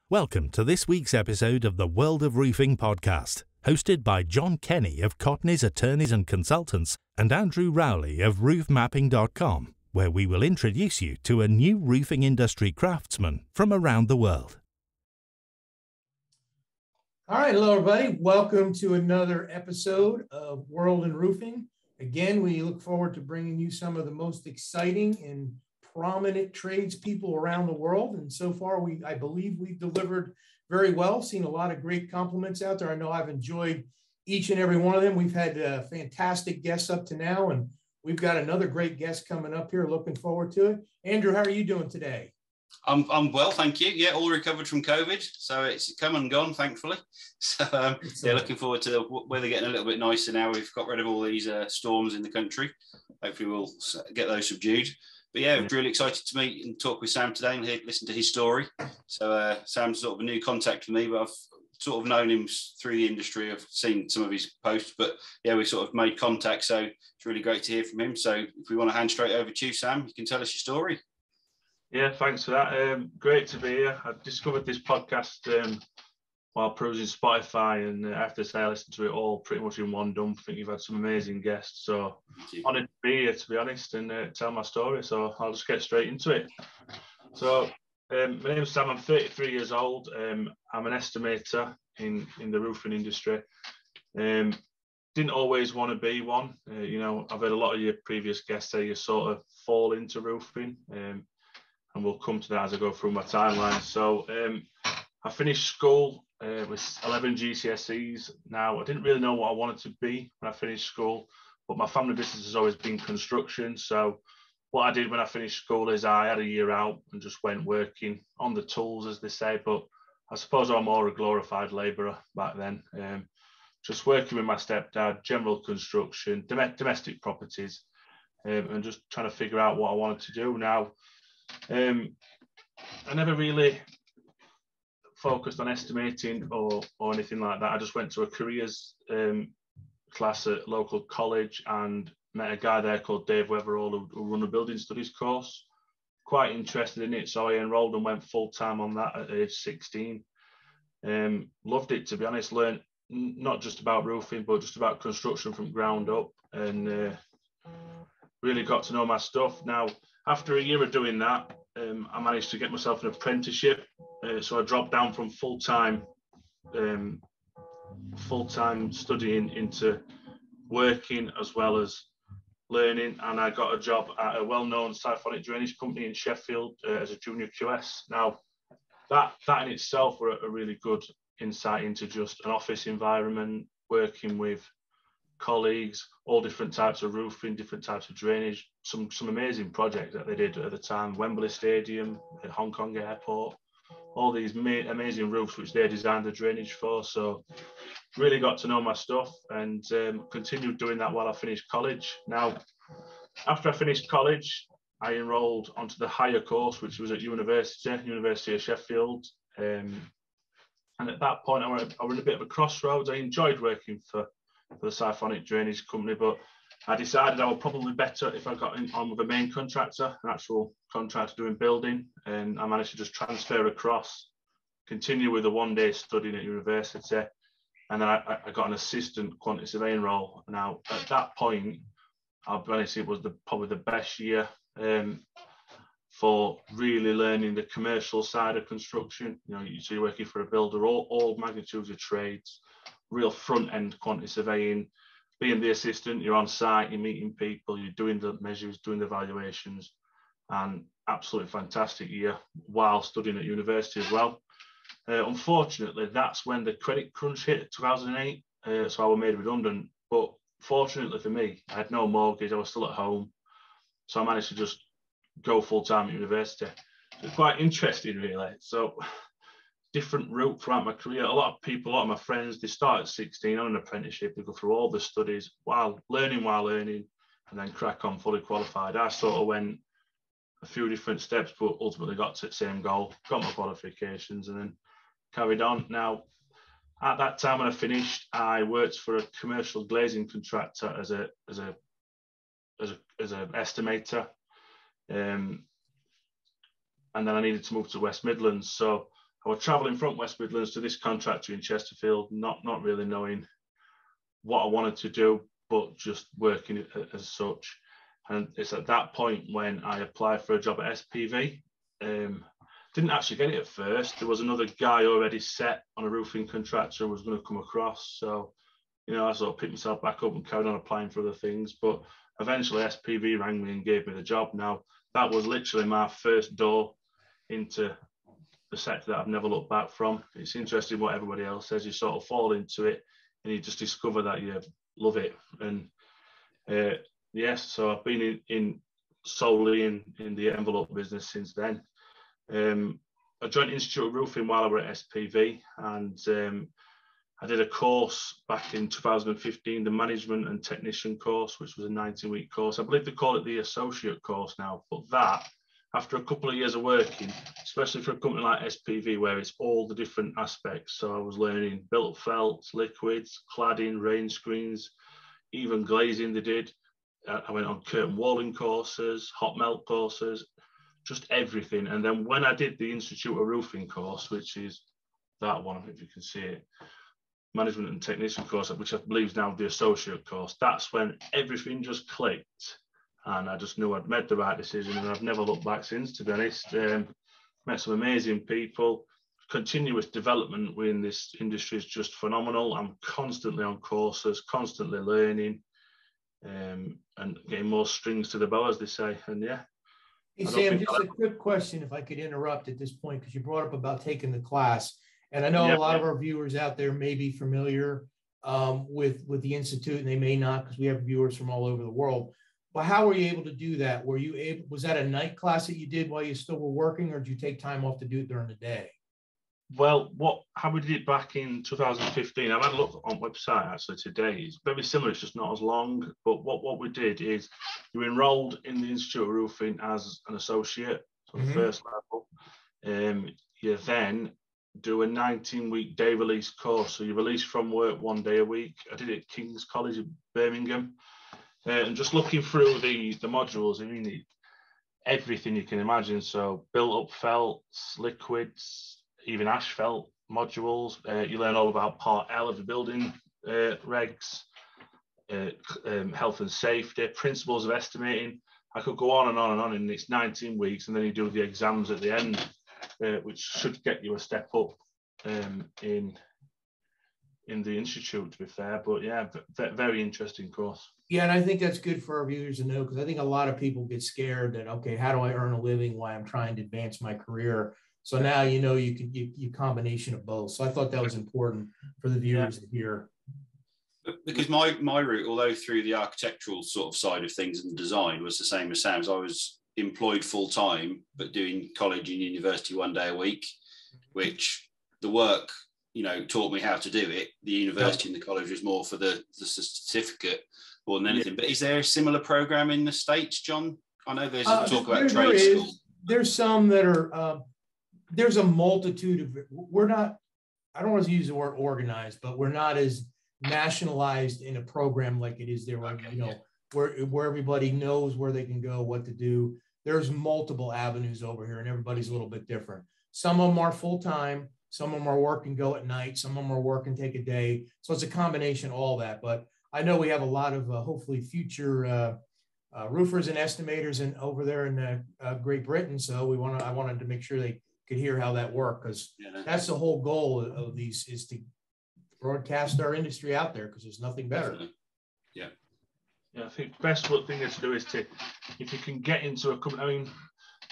Welcome to this week's episode of the World of Roofing podcast, hosted by John Kenny of Cotney's Attorneys and Consultants and Andrew Rowley of roofmapping.com, where we will introduce you to a new roofing industry craftsman from around the world. All right, hello everybody. Welcome to another episode of World in Roofing. Again, we look forward to bringing you some of the most exciting and prominent tradespeople around the world. And so far, I believe we've delivered very well, seen a lot of great compliments out there. I know I've enjoyed each and every one of them. We've had fantastic guests up to now, and we've got another great guest coming up here. Looking forward to it. Andrew, how are you doing today? I'm well, thank you. Yeah, all recovered from COVID, so it's come and gone, thankfully. So looking forward to the weather getting a little bit nicer now. We've got rid of all these storms in the country. Hopefully, we'll get those subdued. But yeah, we're really excited to meet and talk with Sam today and listen to his story. So Sam's sort of a new contact for me, but I've sort of known him through the industry. I've seen some of his posts, but yeah, we sort of made contact. So it's really great to hear from him. So if we want to hand straight over to you, Sam, you can tell us your story. Yeah, thanks for that. Great to be here. I discovered this podcast while perusing Spotify, and I have to say I listened to it all pretty much in one dump. I think you've had some amazing guests, so honoured to be here, to be honest, and tell my story. So I'll just get straight into it. So my name is Sam. I'm 33 years old. I'm an estimator in the roofing industry. Didn't always want to be one. I've heard a lot of your previous guests say you sort of fall into roofing, and we'll come to that as I go through my timeline. So I finished school with 11 GCSEs. Now, I didn't really know what I wanted to be when I finished school, but my family business has always been construction. So what I did when I finished school is I had a year out and just went working on the tools, as they say, but I suppose I'm more a glorified labourer back then. Just working with my stepdad, general construction, domestic properties, and just trying to figure out what I wanted to do. Now, I never really focused on estimating or anything like that. I just went to a careers class at local college and met a guy there called Dave Weatherall who run a building studies course. Quite interested in it, so I enrolled and went full time on that at age 16. Loved it, to be honest. Learned not just about roofing, but just about construction from ground up, and really got to know my stuff. Now, after a year of doing that, I managed to get myself an apprenticeship. So I dropped down from full-time studying into working as well as learning. And I got a job at a well-known siphonic drainage company in Sheffield as a junior QS. Now, that in itself were a really good insight into just an office environment, working with colleagues, all different types of roofing, different types of drainage, some amazing projects that they did at the time, Wembley Stadium, at Hong Kong Airport, all these amazing roofs which they designed the drainage for. So really got to know my stuff and continued doing that while I finished college. Now, after I finished college, I enrolled onto the higher course, which was at University of Sheffield. And at that point, I was in a bit of a crossroads. I enjoyed working for the siphonic drainage company, but I decided I would probably better if I got on with a main contractor, an actual contractor doing building, and I managed to just transfer across, continue with a one-day studying at university, and then I got an assistant quantity surveying role. Now, at that point, I'll be honest, it was probably the best year for really learning the commercial side of construction. So you're working for a builder, all magnitudes of trades, real front-end quantity surveying. Being the assistant, you're on site, you're meeting people, you're doing the measures, doing the valuations, and absolutely fantastic year while studying at university as well. Unfortunately, that's when the credit crunch hit, 2008, so I was made redundant. But fortunately for me, I had no mortgage, I was still at home, so I managed to just go full-time at university. It's quite interesting, really. So different route throughout my career. A lot of my friends, they start at 16 on an apprenticeship, they go through all the studies while learning, and then crack on fully qualified. I sort of went a few different steps, but ultimately got to the same goal, got my qualifications, and then carried on. Now, at that time when I finished, I worked for a commercial glazing contractor as an estimator, and then I needed to move to West Midlands. So I was travelling from West Midlands to this contractor in Chesterfield, not really knowing what I wanted to do, but just working as such. And it's at that point when I applied for a job at SPV. Didn't actually get it at first. There was another guy already set on a roofing contractor who was going to come across. So, you know, I sort of picked myself back up and carried on applying for other things. But eventually SPV rang me and gave me the job. Now, that was literally my first door into the sector that I've never looked back from. It's interesting what everybody else says. You sort of fall into it and you just discover that you love it. And yes, so I've been in solely in the envelope business since then. I joined Institute of Roofing while I was at SPV, and I did a course back in 2015, the Management and Technician course, which was a 19-week course. I believe they call it the Associate course now, but that, after a couple of years of working, especially for a company like SPV, where it's all the different aspects. So I was learning built felts, liquids, cladding, rain screens, even glazing they did. I went on curtain walling courses, hot melt courses, just everything. And then when I did the Institute of Roofing course, which is that one, if you can see it, Management and Technician course, which I believe is now the Associate course, that's when everything just clicked. And I just knew I'd made the right decision, and I've never looked back since, to be honest. Met some amazing people. Continuous development within this industry is just phenomenal. I'm constantly on courses, constantly learning, and getting more strings to the bow, as they say. And yeah. Hey, Sam, just a quick question, if I could interrupt at this point, because you brought up about taking the class. And I know a lot of our viewers out there may be familiar with the Institute, and they may not, because we have viewers from all over the world. But how were you able to do that? Were you able, was that a night class that you did while you still were working, or did you take time off to do it during the day? Well, how we did it back in 2015, I've had a look on website actually today. It's very similar, it's just not as long. But what we did is you enrolled in the Institute of Roofing as an associate, so the first level. You then do a 19-week day release course. So you release from work 1 day a week. I did it at King's College in Birmingham. And just looking through the modules, I mean, everything you can imagine. So built up felts, liquids, even asphalt modules. You learn all about Part L of the building regs, health and safety, principles of estimating. I could go on and on and on, and it's 19 weeks, and then you do the exams at the end, which should get you a step up in the institute, to be fair. But yeah, very interesting course. Yeah, and I think that's good for our viewers to know, because I think a lot of people get scared that, okay, how do I earn a living while I'm trying to advance my career? So now you know you can you combination of both. So I thought that was important for the viewers to hear. Because my route, although through the architectural sort of side of things and design, was the same as Sam's. I was employed full time, but doing college and university 1 day a week, which the work, you know, taught me how to do it. The university and the college was more for the certificate more than anything. But is there a similar program in the States, John? I know there's talk about trade school. There's some that are, there's a multitude of, we're not, I don't want to use the word organized, but we're not as nationalized in a program like it is there, like, you know, where everybody knows where they can go, what to do. There's multiple avenues over here, and everybody's a little bit different. Some of them are full-time, some of them are work and go at night, some of them are work and take a day. So it's a combination of all that. But I know we have a lot of hopefully future roofers and estimators over there in Great Britain. So I wanted to make sure they could hear how that worked, because that's the whole goal of these, is to broadcast our industry out there, because there's nothing better. Definitely. Yeah. Yeah, I think the best thing to do is if you can get into a company. I mean,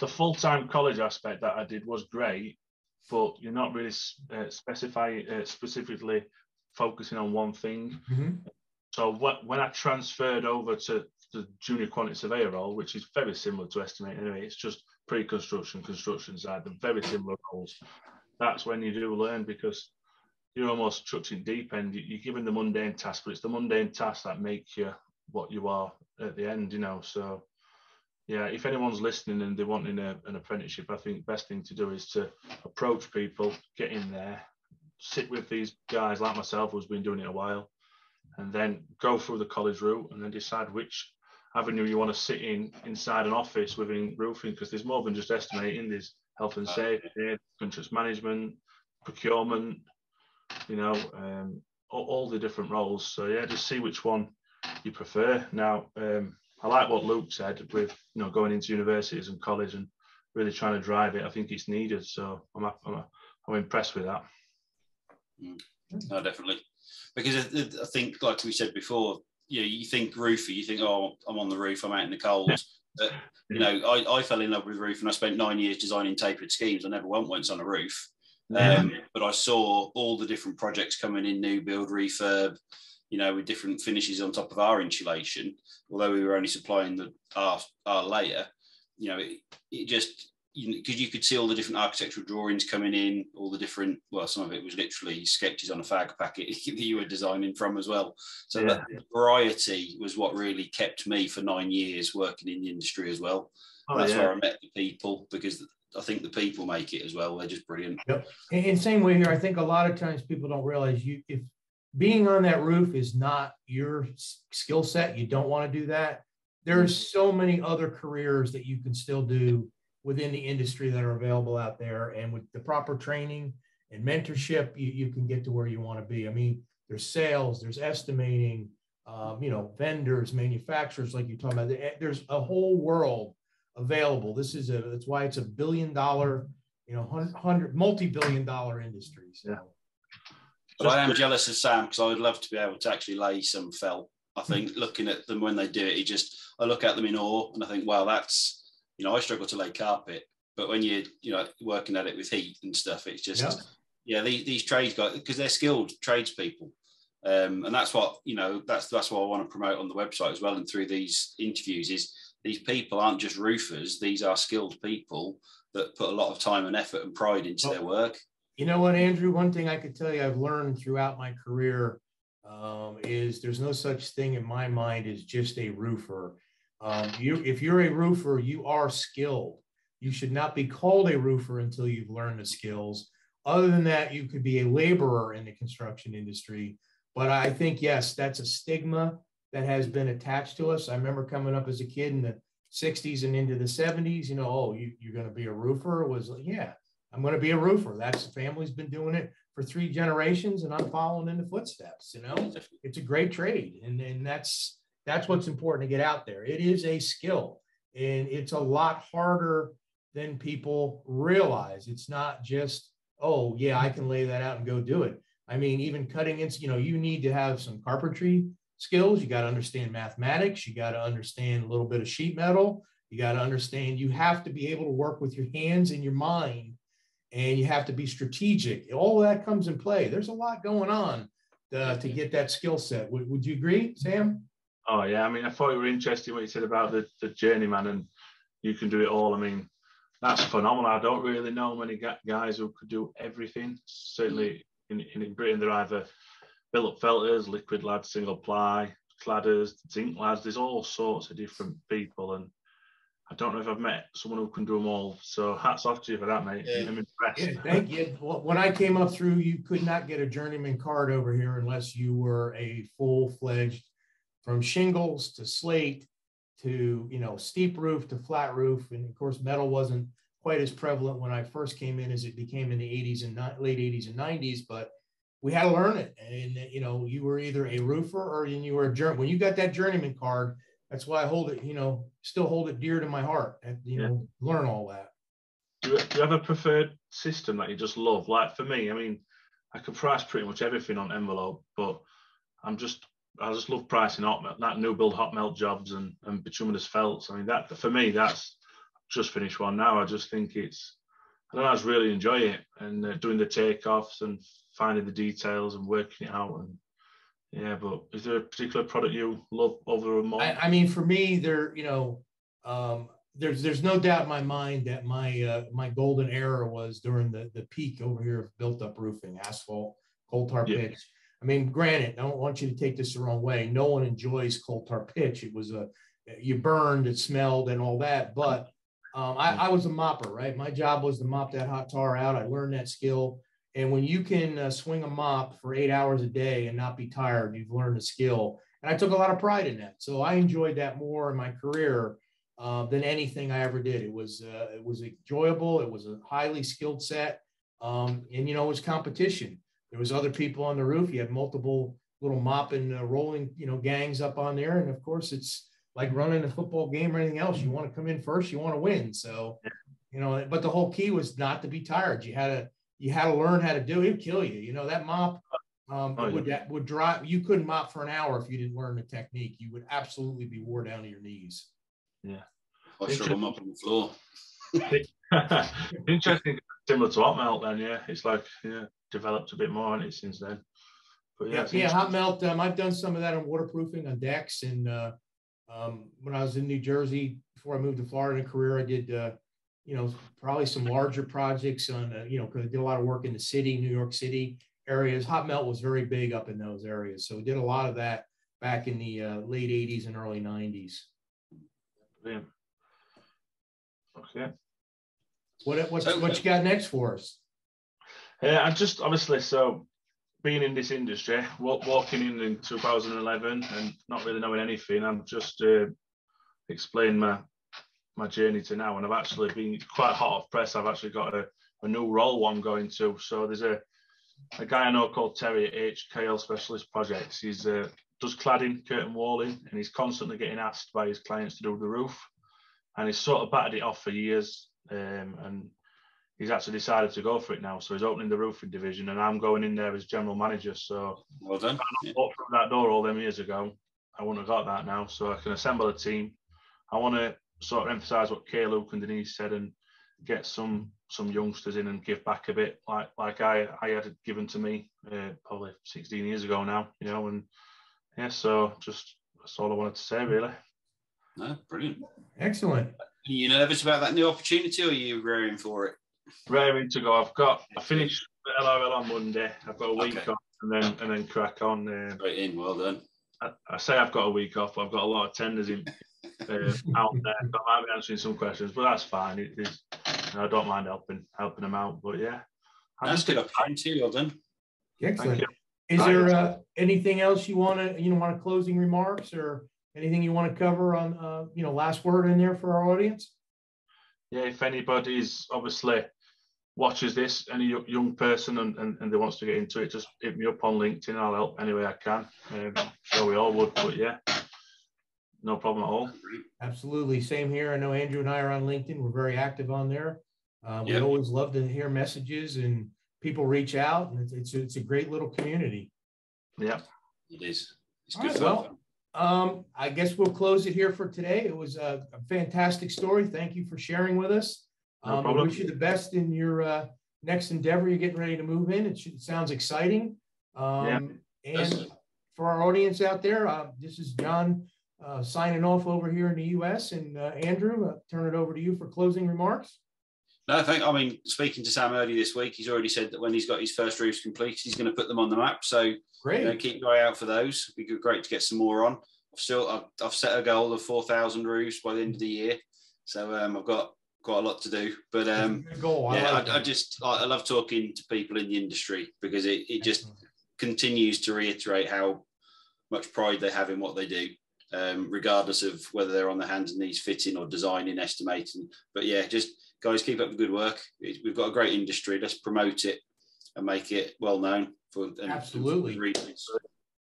the full-time college aspect that I did was great, but you're not really specifically focusing on one thing. So when I transferred over to the junior quantity surveyor role, which is very similar to estimating anyway, it's just pre-construction, construction side, they're very similar roles. That's when you do learn, because you're almost chucked in deep end. You're given the mundane task, but it's the mundane tasks that make you what you are at the end, you know. So yeah, if anyone's listening and they're wanting an apprenticeship, I think the best thing to do is to approach people, get in there, sit with these guys like myself who's been doing it a while, and then go through the college route, and then decide which avenue you want to sit inside an office within roofing, because there's more than just estimating. There's health and safety, contracts management, procurement, you know, all the different roles. So yeah, just see which one you prefer. Now, I like what Luke said with, you know, going into universities and college and really trying to drive it. I think it's needed. So I'm impressed with that. No, definitely. Because I think, like we said before, you think roofer, you think, oh, I'm on the roof, I'm out in the cold. But, you know, I fell in love with roof and I spent 9 years designing tapered schemes. I never went once on a roof. But I saw all the different projects coming in, new build, refurb, you know, with different finishes on top of our insulation. Although we were only supplying our layer, you know, it just, because you could see all the different architectural drawings coming in, all the different, well, some of it was literally sketches on a fag packet that you were designing from as well. So that variety was what really kept me for 9 years working in the industry as well. That's where I met the people, because I think the people make it as well. They're just brilliant. Yep. And same way here, I think a lot of times people don't realize if being on that roof is not your skill set, you don't want to do that. There's so many other careers that you can still do within the industry that are available out there. And with the proper training and mentorship, you can get to where you want to be. I mean, there's sales, there's estimating, you know, vendors, manufacturers, like you're talking about. There's a whole world available. That's why it's $1 billion, you know, multi-billion-dollar industry. So. Yeah. But I am jealous of Sam, because I would love to be able to actually lay some felt. I think looking at them when they do it, I look at them in awe and I think, wow, that's, you know, I struggle to lay carpet, but when you're, you know, working at it with heat and stuff, it's just, these trades guys, because they're skilled tradespeople. And that's what, you know, that's what I want to promote on the website as well. And through these interviews is these people aren't just roofers. These are skilled people that put a lot of time and effort and pride into their work. You know what, Andrew, one thing I could tell you I've learned throughout my career is there's no such thing in my mind as just a roofer. If you're a roofer, you are skilled. You should not be called a roofer until you've learned the skills. Other than that, you could be a laborer in the construction industry. But I think, yes, that's a stigma that has been attached to us. I remember coming up as a kid in the 60s and into the 70s, you know, oh, you're going to be a roofer? It was like, yeah, I'm going to be a roofer. That's the family's been doing it for 3 generations and I'm following in the footsteps, you know. It's a great trade. And that's what's important to get out there. It is a skill and it's a lot harder than people realize. It's not just, oh yeah, I can lay that out and go do it. I mean, even cutting into, you know, you need to have some carpentry skills. You got to understand mathematics. You got to understand a little bit of sheet metal. You got to understand, you have to be able to work with your hands and your mind, and you have to be strategic. All of that comes in play. There's a lot going on to get that skill set. Would you agree, Sam? Oh yeah. I mean, I thought it were interesting what you said about the journeyman and you can do it all. I mean, that's phenomenal. I don't really know many guys who could do everything. Certainly in Britain, they're either built-up felters, liquid lads, single ply, cladders, zinc lads. There's all sorts of different people, and I don't know if I've met someone who can do them all. So hats off to you for that, mate. Yeah. I'm impressed. Yeah, thank you. When I came up through, you could not get a journeyman card over here unless you were a full-fledged, from shingles to slate to, you know, steep roof to flat roof. And of course, metal wasn't quite as prevalent when I first came in as it became in the 80s and late 80s and 90s, but we had to learn it. And, you know, you were either a roofer or you were a journeyman. When you got that journeyman card, that's why I hold it, you know, still hold it dear to my heart and, you know, learn all that. Do you have a preferred system that you just love? Like for me, I mean, I can price pretty much everything on envelope, but I just love pricing that new build hot melt jobs and bituminous felts. I mean, that for me, that's just finished one now. I just think I just really enjoy it, and doing the takeoffs and finding the details and working it out. And yeah, but is there a particular product you love over more? I mean, for me, there's no doubt in my mind that my golden era was during the peak over here of built up roofing, asphalt, coal tar pitch. I mean, granted, I don't want you to take this the wrong way. No one enjoys coal tar pitch. It was you burned, it smelled and all that, but I was a mopper, right? My job was to mop that hot tar out. I learned that skill. And when you can swing a mop for 8 hours a day and not be tired, you've learned a skill. And I took a lot of pride in that. So I enjoyed that more in my career than anything I ever did. It was enjoyable. It was a highly skilled set. And, you know, it was competition. There was other people on the roof. You had multiple little mop and rolling, you know, gangs up on there. And of course, it's like running a football game or anything else. You want to come in first, you want to win. So, you know, but the whole key was not to be tired. You had to learn how to do it. It'd kill you. You know, that mop would drive. You couldn't mop for an hour if you didn't learn the technique. You would absolutely be wore down to your knees. Yeah. I should have mop on the floor. Interesting. Similar to hot melt then, yeah. It's like, yeah, developed a bit more on it since then. But yeah, hot melt. I've done some of that on waterproofing on decks. And when I was in New Jersey, before I moved to Florida in a career, I did, you know, probably some larger projects on, you know, because I did a lot of work in the city, New York City areas. Hot melt was very big up in those areas. So we did a lot of that back in the late 80s and early 90s. Brilliant. Okay. What you got next for us? I just obviously, so being in this industry, walking in 2011 and not really knowing anything, I'm just explaining my journey to now, and I've actually been quite hot off press. I've actually got a new role I'm going to. So there's a guy I know called Terry at HKL Specialist Projects. He's does cladding, curtain walling, and he's constantly getting asked by his clients to do the roof, and he's sort of batted it off for years. And he's actually decided to go for it now. So he's opening the roofing division, and I'm going in there as general manager. So well done. I walked through that door all them years ago, I wouldn't have got that now. So I can assemble a team. I want to sort of emphasise what Kay, Luke and Denise said, and get some youngsters in and give back a bit, like I had it given to me probably 16 years ago now, you know. And yeah, so just that's all I wanted to say, really. No, brilliant. Excellent. Are you nervous about that new opportunity, or are you raring for it? Raring to go. I finished the LRL on Monday. I've got a week off and then crack on. Straight in, well done. I say I've got a week off, but I've got a lot of tenders in out there. So I might be answering some questions, but that's fine. It is. I don't mind helping them out. But yeah, that's good opportunity. Well done. Excellent. Is there anything else you want to closing remarks or anything you want to cover on last word in there for our audience? Yeah, if anybody's obviously watches this, any young person and they wants to get into it, just hit me up on LinkedIn. I'll help any way I can. So we all would, but yeah, no problem at all. Absolutely. Same here. I know Andrew and I are on LinkedIn. We're very active on there. We always love to hear messages and people reach out, and it's a great little community. Yeah, it is. It's good fun. Well, I guess we'll close it here for today. It was a fantastic story. Thank you for sharing with us. I wish you the best in your next endeavor. You're getting ready to move in. It sounds exciting. And for our audience out there, this is John signing off over here in the U.S. And Andrew, turn it over to you for closing remarks. No, speaking to Sam earlier this week, he's already said that when he's got his first roofs completed, he's going to put them on the map. So great. Keep your eye out for those. It'd be great to get some more on. I've set a goal of 4,000 roofs by the end of the year. So I've got quite a lot to do. But I love talking to people in the industry because it just continues to reiterate how much pride they have in what they do, regardless of whether they're on their hands and knees fitting or designing, estimating. But yeah, just guys, keep up the good work. We've got a great industry. Let's promote it and make it well known. Absolutely.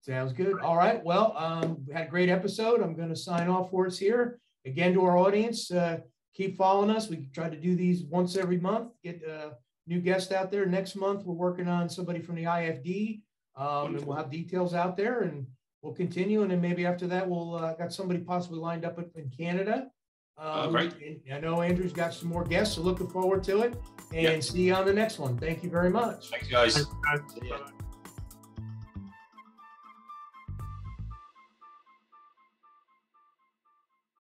Sounds good. All right. Well, we had a great episode. I'm going to sign off for us here. Again, to our audience, keep following us. We try to do these once every month. Get new guests out there. Next month, we're working on somebody from the IFD, and we'll have details out there, and we'll continue. And then maybe after that, we'll got somebody possibly lined up in Canada. Great. I know Andrew's got some more guests, so looking forward to it. And see you on the next one. Thank you very much. Thanks, guys. Thanks.